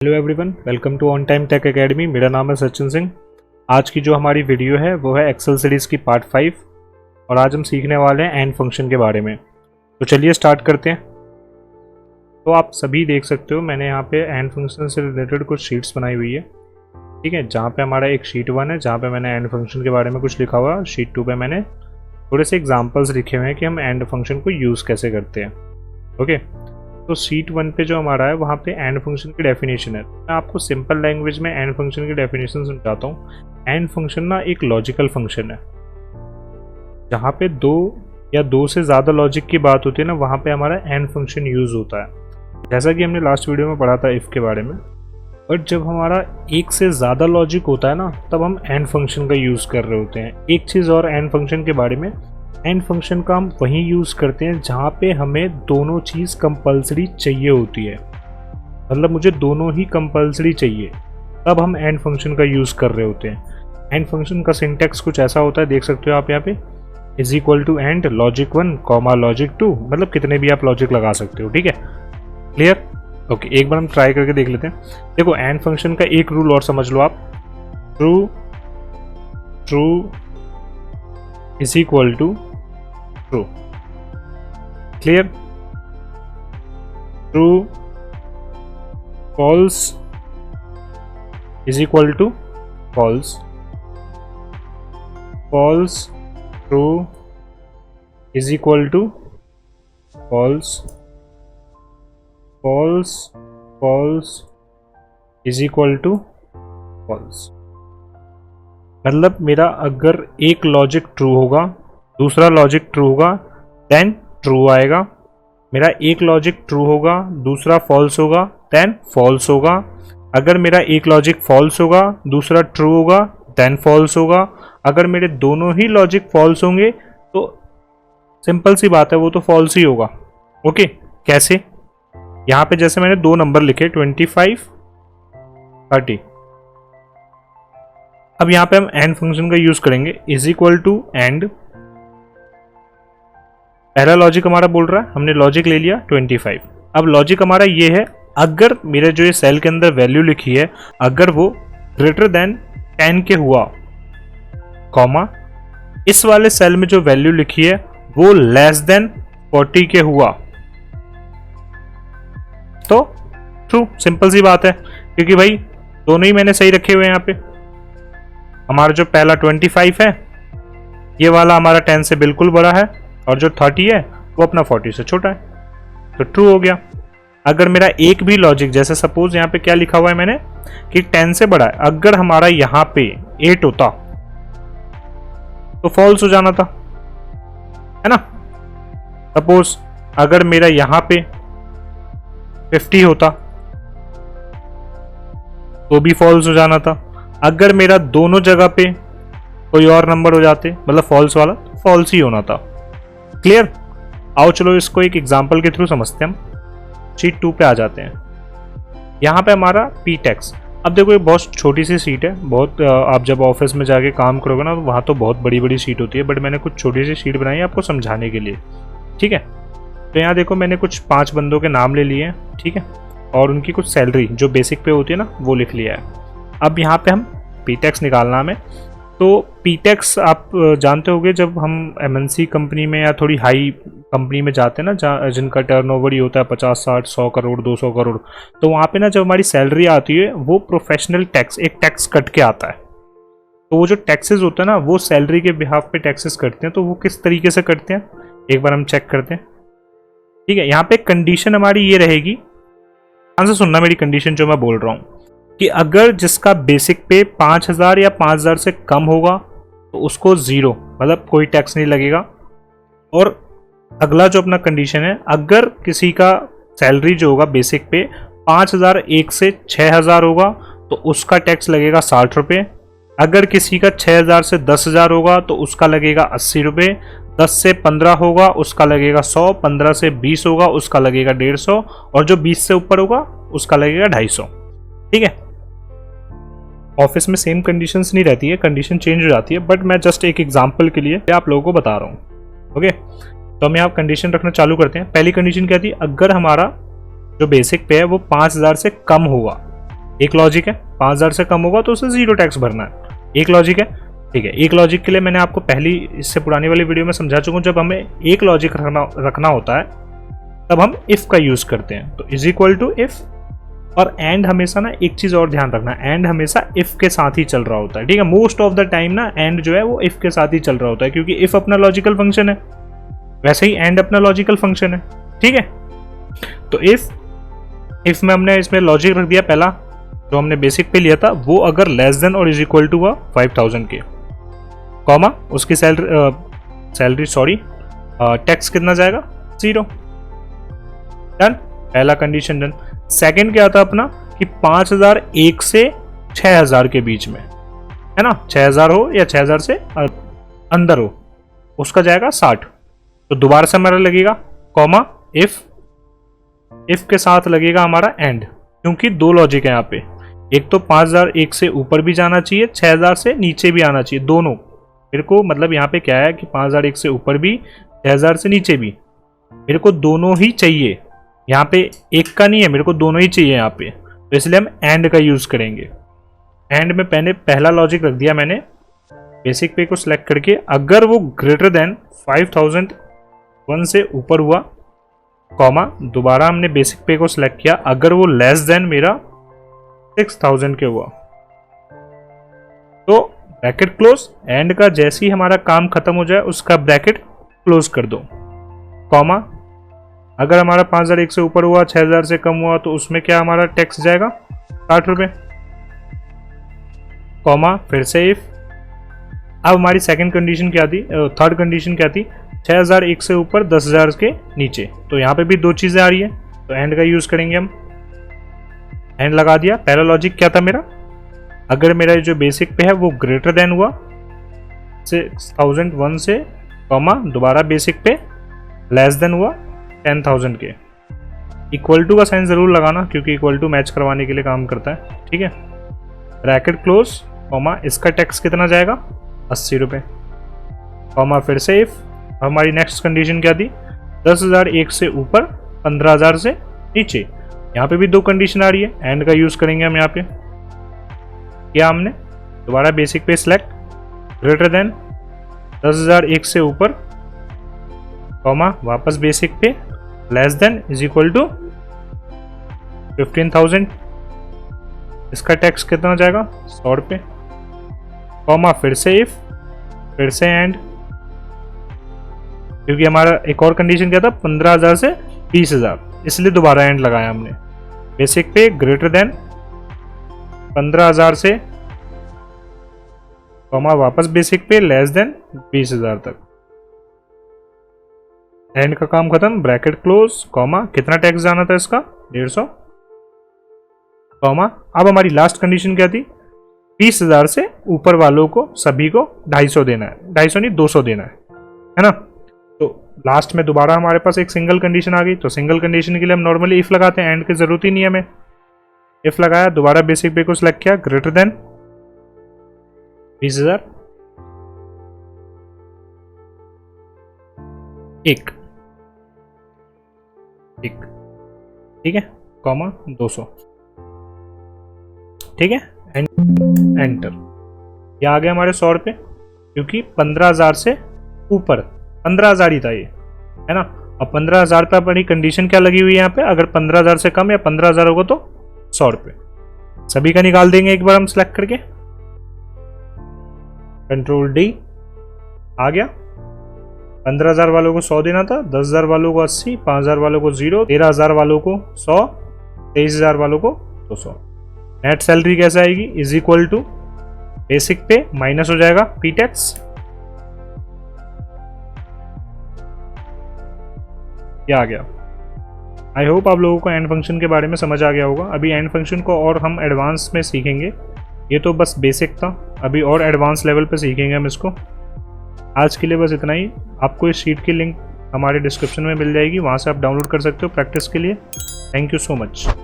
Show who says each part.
Speaker 1: Hello everyone, welcome to on time tech academy. मेरा नाम है सचिन सिंह। आज की जो हमारी वीडियो है वो है एक्सेल सीरीज़ की पार्ट 5 और आज हम सीखने वाले हैं एंड फंक्शन के बारे में। तो चलिए स्टार्ट करते हैं। तो आप सभी देख सकते हो मैंने यहाँ पे एंड फंक्शन से रिलेटेड कुछ शीट्स बनाई हुई है, ठीक है। जहाँ पे हमारा एक शीट 1 है जहाँ पे मैंने एंड फंक्शन के बारे में कुछ लिखा हुआ है। शीट 2 पे मैंने थोड़े से एग्जाम्पल्स लिखे हुए हैं कि हम एंड फंक्शन को यूज़ कैसे करते हैं। ओके, तो शीट 1 पे जो हमारा है वहाँ पे एंड फंक्शन की डेफिनेशन है। मैं आपको सिंपल लैंग्वेज में एंड फंक्शन की डेफिनेशन समझाता हूँ। एंड फंक्शन ना एक लॉजिकल फंक्शन है। जहाँ पे दो या दो से ज़्यादा लॉजिक की बात होती है ना, वहाँ पे हमारा एंड फंक्शन यूज़ होता है। जैसा कि हमने लास्ट वीडियो में पढ़ा था इफ़ के बारे में। बट जब हमारा एक से ज़्यादा लॉजिक होता है ना, तब हम एंड फंक्शन का यूज़ कर रहे होते हैं। एक चीज़ और एंड फंक्शन के बारे में, एंड फंक्शन का हम वहीं यूज़ करते हैं जहाँ पे हमें दोनों चीज़ कंपलसरी चाहिए होती है। मतलब मुझे दोनों ही कंपलसरी चाहिए, तब हम एंड फंक्शन का यूज़ कर रहे होते हैं। एंड फंक्शन का सिंटैक्स कुछ ऐसा होता है, देख सकते हो आप यहाँ पे, is equal to and logic 1 comma logic 2। मतलब कितने भी आप लॉजिक लगा सकते हो, ठीक है। क्लियर? ओके, एक बार हम ट्राई करके देख लेते हैं। देखो, एंड फंक्शन का एक रूल और समझ लो आप। True true is equal to true. Clear? True false is equal to false. False true is equal to false. False false is equal to false. मतलब मेरा अगर एक लॉजिक ट्रू होगा, दूसरा लॉजिक ट्रू होगा, देन ट्रू आएगा। मेरा एक लॉजिक ट्रू होगा, दूसरा फॉल्स होगा, देन फॉल्स होगा। अगर मेरा एक लॉजिक फॉल्स होगा, दूसरा ट्रू होगा, देन फॉल्स होगा। अगर मेरे दोनों ही लॉजिक फॉल्स होंगे तो सिंपल सी बात है, वो तो फॉल्स ही होगा। ओके, कैसे? यहाँ पे जैसे मैंने दो नंबर लिखे 25 30। अब यहाँ पे हम एंड फंक्शन का यूज करेंगे। इज इक्वल टू एंड, पहला लॉजिक हमारा बोल रहा है, हमने लॉजिक ले लिया 25। अब लॉजिक हमारा ये है, अगर मेरे जो ये सेल के अंदर वैल्यू लिखी है, अगर वो ग्रेटर देन 10 के हुआ, कॉमा इस वाले सेल में जो वैल्यू लिखी है वो लेस देन 40 के हुआ, तो ट्रू। सिंपल सी बात है, क्योंकि भाई दोनों ही मैंने सही रखे हुए हैं। यहाँ पे हमारा जो पहला 25 है, ये वाला हमारा 10 से बिल्कुल बड़ा है, और जो 30 है वो अपना 40 से छोटा है, तो ट्रू हो गया। अगर मेरा एक भी लॉजिक, जैसे सपोज यहाँ पे क्या लिखा हुआ है मैंने कि 10 से बड़ा है, अगर हमारा यहाँ पे 8 होता तो फॉल्स हो जाना था, है ना। सपोज अगर मेरा यहाँ पे 50 होता तो भी फॉल्स हो जाना था। अगर मेरा दोनों जगह पे कोई और नंबर हो जाते, मतलब फॉल्स वाला, तो फॉल्स ही होना था। क्लियर? आओ चलो इसको एक एग्जांपल के थ्रू समझते हैं। हम शीट 2 पे आ जाते हैं। यहाँ पे हमारा पी टैक्स। अब देखो, ये बहुत छोटी सी शीट है। बहुत आप जब ऑफिस में जाके काम करोगे ना, तो वहाँ तो बहुत बड़ी बड़ी शीट होती है, बट मैंने कुछ छोटी सी शीट बनाई है आपको समझाने के लिए, ठीक है। तो यहाँ देखो, मैंने कुछ 5 बंदों के नाम ले लिए हैं, ठीक है, और उनकी कुछ सैलरी जो बेसिक पे होती है ना, वो लिख लिया है। अब यहाँ पे हम पी टैक्स निकालना हमें। तो पी टैक्स आप जानते होंगे, जब हम एमएनसी कंपनी में या थोड़ी हाई कंपनी में जाते हैं ना, जहाँ जिनका टर्नओवर ही होता है 50 60 100 करोड़ 200 करोड़, तो वहाँ पे ना जब हमारी सैलरी आती है, वो प्रोफेशनल टैक्स, एक टैक्स कट के आता है। तो वो जो टैक्सेस होता है ना, वो सैलरी के बिहाफ पे टैक्सेस करते हैं। तो वो किस तरीके से करते हैं, एक बार हम चेक करते हैं, ठीक है। यहाँ पे कंडीशन हमारी ये रहेगी, ध्यान से सुनना मेरी कंडीशन जो मैं बोल रहा हूँ, कि अगर जिसका बेसिक पे 5000 या 5000 से कम होगा तो उसको 0, मतलब कोई टैक्स नहीं लगेगा। और अगला जो अपना कंडीशन है, अगर किसी का सैलरी जो होगा बेसिक पे 5001 से 6000 होगा तो उसका टैक्स लगेगा 60 रुपये। अगर किसी का 6000 से 10000 होगा तो उसका लगेगा 80 रुपये। 10 से 15 होगा उसका लगेगा 100, 15 से 20 होगा उसका लगेगा 150, और जो 20 से ऊपर होगा उसका लगेगा 250, ठीक है। ऑफिस में सेम कंडीशंस नहीं रहती है, कंडीशन चेंज हो जाती है, बट मैं जस्ट एक एग्जांपल के लिए आप लोगों को बता रहा हूँ। ओके, तो हम यहाँ कंडीशन रखना चालू करते हैं। पहली कंडीशन क्या थी, अगर हमारा जो बेसिक पे है वो 5000 से कम होगा, एक लॉजिक है, 5000 से कम होगा तो उसे 0 टैक्स भरना है, एक लॉजिक है। ठीक है, एक लॉजिक के लिए मैंने आपको पहली इससे पुरानी वाली वीडियो में समझा चुका हूँ, जब हमें एक लॉजिक रखना होता है तब हम इफ का यूज करते हैं। तो इज इक्वल टू इफ, और एंड हमेशा ना एक चीज और ध्यान रखना, एंड हमेशा इफ के साथ ही चल रहा होता है। ठीक है, मोस्ट ऑफ द टाइम ना एंड जो है वो इफ के साथ ही चल रहा होता है, क्योंकि इफ अपना लॉजिकल फंक्शन है, वैसे ही एंड अपना लॉजिकल फंक्शन है। ठीक है, तो इफ में हमने इसमें लॉजिक रख दिया पहला जो हमने बेसिक पे लिया था, वो अगर लेस देन और इज इक्वल टू हुआ 5000 के, कॉमा उसकी सैलरी टैक्स कितना जाएगा 0। डन, पहला कंडीशन डन। सेकंड क्या था अपना कि 5001 से 6000 के बीच में, है ना, 6000 हो या 6000 से अंदर हो, उसका जाएगा 60। तो दोबारा से हमारा लगेगा कॉमा इफ के साथ लगेगा हमारा एंड, क्योंकि दो लॉजिक है यहाँ पे, एक तो 5001 से ऊपर भी जाना चाहिए, 6000 से नीचे भी आना चाहिए, दोनों। मेरे को मतलब यहाँ पे क्या है कि 5001 से ऊपर भी 6000 से नीचे भी, मेरे को दोनों ही चाहिए। यहाँ पे एक का नहीं है, मेरे को दोनों ही चाहिए यहाँ पे, तो इसलिए हम एंड का यूज करेंगे। एंड में पहला लॉजिक रख दिया मैंने बेसिक पे को सिलेक्ट करके, अगर वो ग्रेटर देन 5001 से ऊपर हुआ, कॉमा दोबारा हमने बेसिक पे को सिलेक्ट किया, अगर वो लेस देन मेरा 6000 के हुआ तो ब्रैकेट क्लोज। एंड का जैसे ही हमारा काम खत्म हो जाए उसका ब्रैकेट क्लोज कर दो, कॉमा अगर हमारा 5001 से ऊपर हुआ, 6000 से कम हुआ, तो उसमें क्या हमारा टैक्स जाएगा 60 रुपये, कॉमा फिर से इफ। अब हमारी सेकंड कंडीशन क्या थी, थर्ड कंडीशन क्या थी, 6001 से ऊपर 10000 के नीचे, तो यहाँ पे भी दो चीजें आ रही है, तो एंड का यूज करेंगे हम। एंड लगा दिया। पहला लॉजिक क्या था मेरा, अगर मेरा जो बेसिक पे है वो ग्रेटर देन हुआ 6001 से, कॉमा दोबारा बेसिक पे लेस देन हुआ 10000 के, इक्वल टू का साइन जरूर लगाना क्योंकि इक्वल टू मैच करवाने के लिए काम करता है। ठीक है, ब्रैकेट क्लोज, कॉमा इसका टैक्स कितना जाएगा 80 रुपये, कॉमा फिर से इफ। हमारी नेक्स्ट कंडीशन क्या थी, 10001 से ऊपर 15000 से नीचे, यहाँ पे भी दो कंडीशन आ रही है, एंड का यूज करेंगे हम। यहाँ पे क्या हमने दोबारा बेसिक पे सिलेक्ट, ग्रेटर देन 10001 से ऊपर, कॉमा वापस बेसिक पे less than is equal to 15000, इसका टैक्स कितना जाएगा 100 रुपये, कॉमा फिर से इफ, फिर से एंड, क्योंकि हमारा एक और कंडीशन क्या था 15000 से 20000, इसलिए दोबारा एंड लगाया हमने। बेसिक पे ग्रेटर देन 15000 से, कॉमा वापस बेसिक पे लेस देन 20000 तक, एंड का काम खत्म, ब्रैकेट क्लोज, कॉमा कितना टैक्स जाना था इसका 150, कॉमा। अब हमारी लास्ट कंडीशन क्या थी, 20000 से ऊपर वालों को सभी को 250 देना है, 250 नहीं 200 देना है ना। तो लास्ट में दोबारा हमारे पास एक सिंगल कंडीशन आ गई, तो सिंगल कंडीशन के लिए हम नॉर्मली इफ लगाते हैं, एंड की जरूरत ही नहीं है हमें। इफ लगाया, दोबारा बेसिक पे को सिलेक्ट किया, ग्रेटर देन 20000 एक, ठीक है, कॉमा 200, ठीक है, एंटर। यह आ गया हमारे 100 रुपये, क्योंकि 15000 से ऊपर 15000 ही था ये, है ना। अब 15000 पे अपनी कंडीशन क्या लगी हुई है यहाँ पे, अगर 15000 से कम या 15000 होगा तो 100 रुपये। सभी का निकाल देंगे एक बार हम सिलेक्ट करके, कंट्रोल डी, आ गया। 15000 वालों को 100 देना था, 10000 वालों को 80, 5000 वालों को 0, 13000 वालों को 100, 23000 वालों को 200। नेट सैलरी कैसे आएगी, इज इक्वल टू बेसिक पे माइनस हो जाएगा पी टैक्स, आ गया। आई होप आप लोगों को एंड फंक्शन के बारे में समझ आ गया होगा। अभी एंड फंक्शन को और हम एडवांस में सीखेंगे, ये तो बस बेसिक था, अभी और एडवांस लेवल पे सीखेंगे हम इसको। आज के लिए बस इतना ही। आपको इस शीट की लिंक हमारे डिस्क्रिप्शन में मिल जाएगी, वहाँ से आप डाउनलोड कर सकते हो प्रैक्टिस के लिए। Thank you so much.